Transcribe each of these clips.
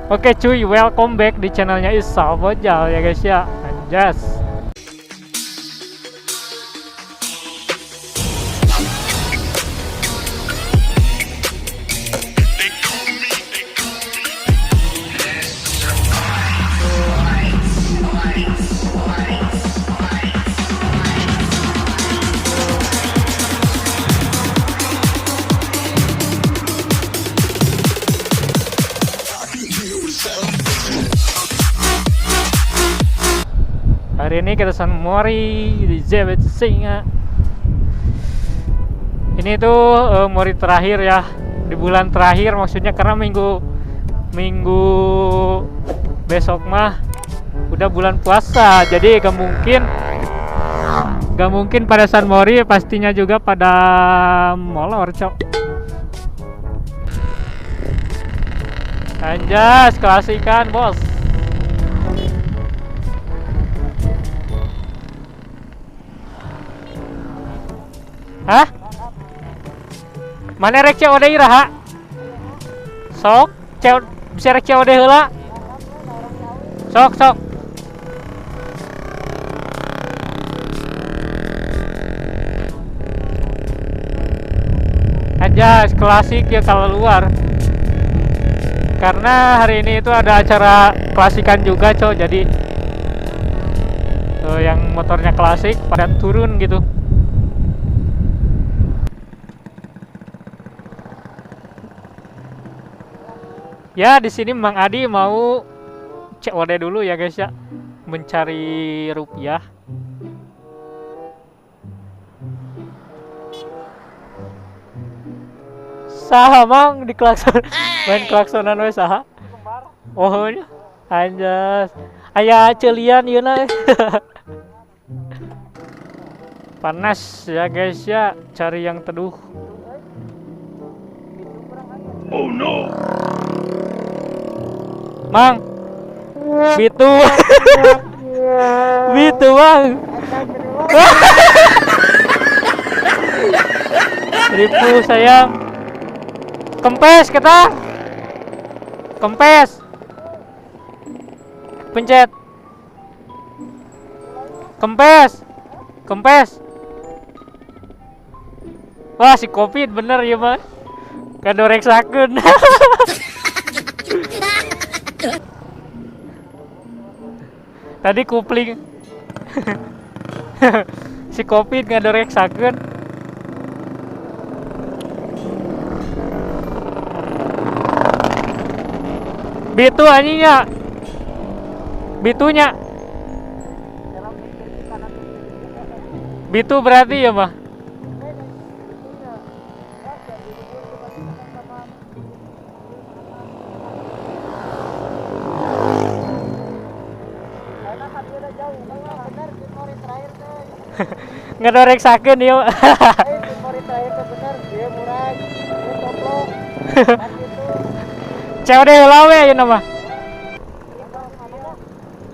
Oke cuy, welcome back di channelnya Isa Bojal ya guys ya. Anjas. Hari ini kita San Mori di Zebet Singa. Ini tuh Mori terakhir ya, di bulan terakhir maksudnya, karena minggu besok mah udah bulan puasa, jadi gak mungkin pada San Mori, pastinya juga pada molor cok. Anjas, klasikan bos. Hah? Mana rek COD iraha? Sok, bisa rek COD heula? Sok. Aja klasik ya kalau luar. Karena hari ini itu ada acara klasikan juga, cok. Jadi yang motornya klasik pada turun gitu. Ya, di sini Mang Adi mau COD dulu ya guys ya, mencari rupiah. Saha Mang di klakson, main klaksonan we saha? Oh, anjas. Aya celian ieu na. Panas ya guys ya, cari yang teduh. Oh no. Mang, Bitu, Mang, ribu sayang, kempes kata, kempes, pencet, kempes, wah si Covid bener ya Bang, kadoreksakeun. Tadi kupling si Covid ngadoreksakeun. Bitu anjingnya, bitunya bitu berarti ya mah. Ngadoreksakeun ieu. Mori terakhir teh bener, dia murah, dia coplok. COD heula we ayeuna mah.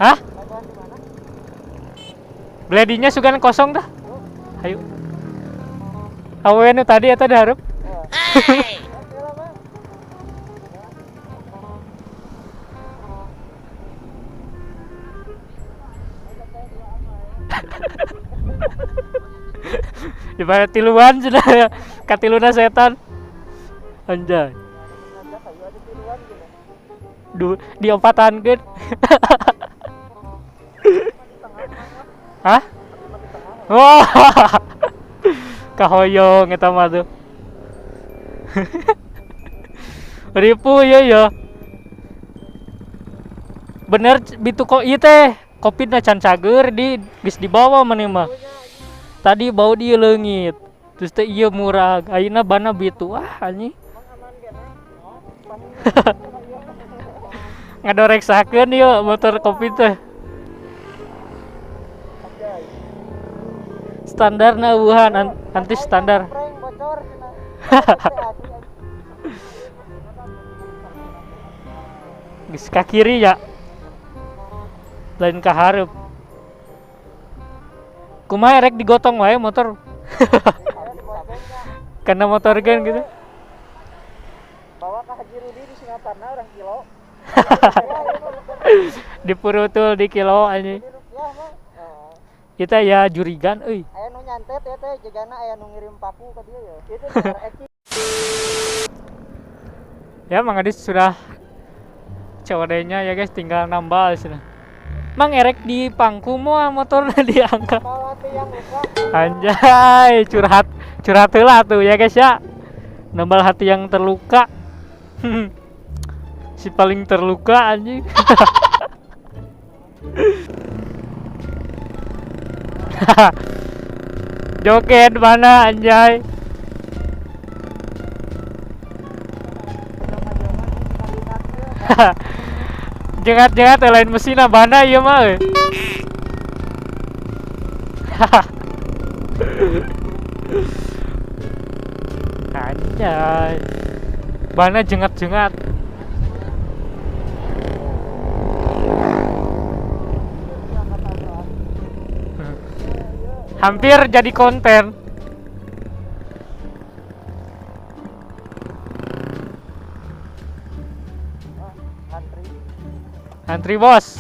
Hah? Bladinya sugan kosong dah. Hayu. Awewe nu tadi eta dihareup. Dibalik tiluan sudah katiluna setan. Anjay. Diompatankeun. Hah? Wah. Kahoyong eta mah tuh. Ripu ya. Bener bitu kok ieu teh. Kopina can cager geus dibawa maneh mah. Tadi bau dia leungit. Terus teh ieu murag. Ayeuna bana bitu. Wah anjing. Ngadoreksakeun ieu motor kopi teh. Standarna eueuhan anti standar. Geus ka kiri ya. Lain ka hareup. Kumaha rek digotong wae motor. Karena motor kan gitu. Bawa ke Haji Rudi di Singaparna orang kilo. Dipurutul di kilo anjing. Ya mah. Kita ya jurigan euy. Aya nu nyantet ya teh jigana aya nu ngirim paku ke dia ya. Itu nomor eki. Ya Mang Adis sudah COD-nya ya guys, tinggal nambal sini. Mang erek di pangku moal motornya diangkat. Bawa tiang luka. Anjay, curhat heula tuh ya guys ya. Nambal hati yang terluka. Si paling terluka anjing. Joget mana anjay? Jengat-jengat lain mesin abana ieu mah euy. Anjay. Bana jengat-jengat. Hampir jadi konten. Antri bos.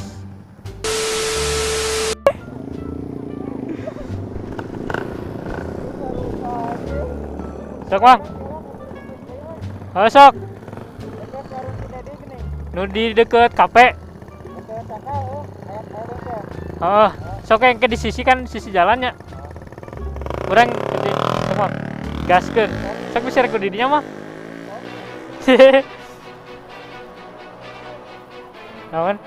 Sok Bang. Oh, sok. Nu di deket kafe. Oh, sok yang ke di sisi kan sisi jalannya. Kurang gede, sok gaskeun. Sok bisa rek di dinya mah. Kawan.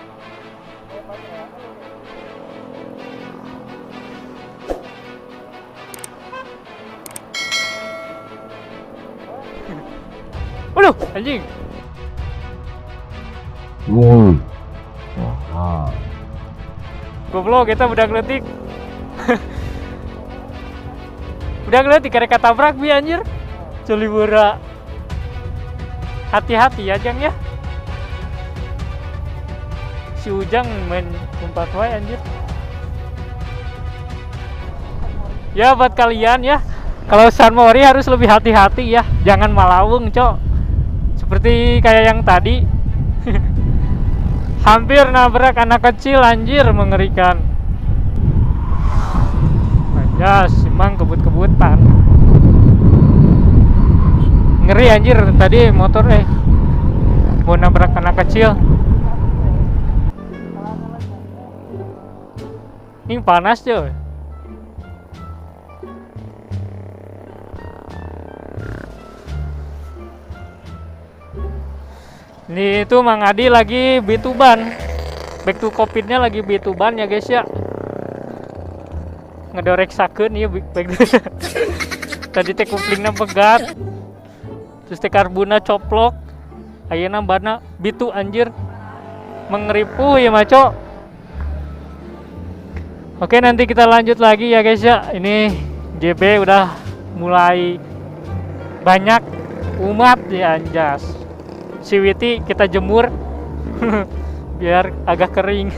Waduh, anjing. Goblok, kita budak letik. Budak letik karek katabrak bi anjir. Culibura. Hati-hati ya Jang ya. Si Ujang main umpat wae anjir. Ya buat kalian ya, kalau San Mori harus lebih hati-hati ya, jangan malawung cok. Seperti kayak yang tadi. Hampir nabrak anak kecil anjir, mengerikan. Ya, simang kebut-kebutan. Ngeri anjir tadi motor mau nabrak anak kecil. Ini panas coy. Ini itu Mang Adi lagi bituban. Back to COVID-nya lagi bituban ya guys ya. Ngedoreksakeun ieu back. Tadi teh kuplingna begat. Terus teh karbuna coplok. Ayeuna bana bitu anjir. Mengeripuh ya maco. Oke, nanti kita lanjut lagi ya guys ya. Ini JB udah mulai banyak umat ya anjas. Si Witi kita jemur biar agak kering.